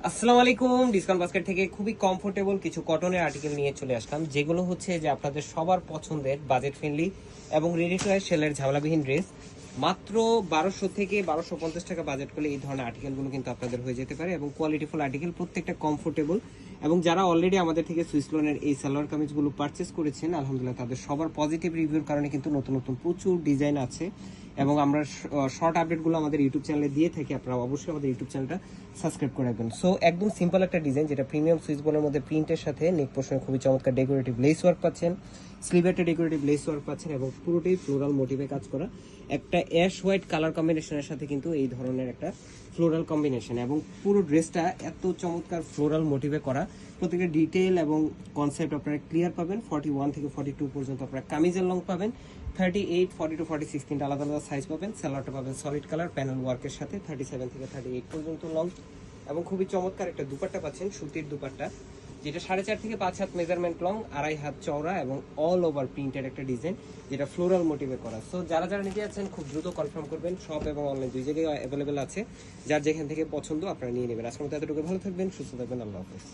আসসালামু আলাইকুম। Discount basket থেকে খুবই কমফোর্টেবল কিছু কটনের আর্টিকেল নিয়ে চলে আসলাম, যেগুলো হচ্ছে যে আপনাদের সবার পছন্দের বাজেট ফ্রেন্ডলি এবং রেডি টু ওয়্যার সেলের ঝামেলাবিহীন ড্রেস। মাত্র 1200 থেকে 1250 টাকা বাজেট করলে এই ধরনের আর্টিকেলগুলো কিন্তু আপনাদের হয়ে যেতে পারে এবং কোয়ালিটিফুল আর্টিকেল, প্রত্যেকটা কমফোর্টেবল। এবং যারা অলরেডি আমাদের থেকে সুইস লোনের এই সালোয়ার কামিজগুলো পারচেস করেছেন, আলহামদুলিল্লাহ তাদের সবার পজিটিভ রিভিউর কারণে কিন্তু নতুন নতুন প্রচুর ডিজাইন আছে এবং আমরা শর্ট আপডেটগুলো আমাদের ইউটিউব চ্যানেলে দিয়ে থাকি। আপনারা অবশ্যই আমাদের ইউটিউব চ্যানেলটা সাবস্ক্রাইব করে রাখবেন। সো একদম সিম্পল একটা ডিজাইন, যেটা প্রিমিয়াম সুইস বোনের মধ্যে প্রিন্টের সাথে নেক পোর্শনে খুবই চমৎকার ডেকোরেটিভ লেস ওয়ার্ক পাচ্ছেন, স্লিভে একটা ডেকোরেটিভ লেস ওয়ার্ক পাচ্ছেন এবং পুরোটাই ফ্লোরাল মোটিভে কাজ করা একটা অ্যাশ হোয়াইট কালার কম্বিনেশনের সাথে কিন্তু এই ধরনের একটা ফ্লোরাল কম্বিনেশন এবং পুরো ড্রেসটা এত চমৎকার ফ্লোরাল মোটিভে করা। প্রত্যেকটা ডিটেল এবং কনসেপ্ট আপনারা ক্লিয়ার পাবেন। 41 থেকে 42 পর্যন্ত আপনারা কামিজের লং পাবেন, 38, 42, 46 তিনটা আলাদা আলাদা সাইজ পাবেন। সালোয়ারটা পাবেন সলিড কালার প্যানেল ওয়ার্কের সাথে, 37 থেকে 38 পর্যন্ত লং এবং খুবই চমৎকার একটা দুপাট্টা পাচ্ছেন, সুতির দুপাট্টা, যেটা 4.5 থেকে 5 হাত মেজারমেন্ট লং, 2.5 হাত চওড়া এবং অল ওভার প্রিন্টেড একটা ডিজাইন, যেটা ফ্লোরাল মোটিভে করা। সো যারা যারা নিতে যাচ্ছেন খুব দ্রুত কনফার্ম করবেন, শপ এবং অনলাইন দুই জায়গায় অ্যাভেলেবেল আছে। যার যেখান থেকে পছন্দ আপনারা নিয়ে নেবেন। আজকের মতো এতটুকু, ভালো থাকবেন, সুস্থ থাকবেন, আল্লাহ হাফেজ।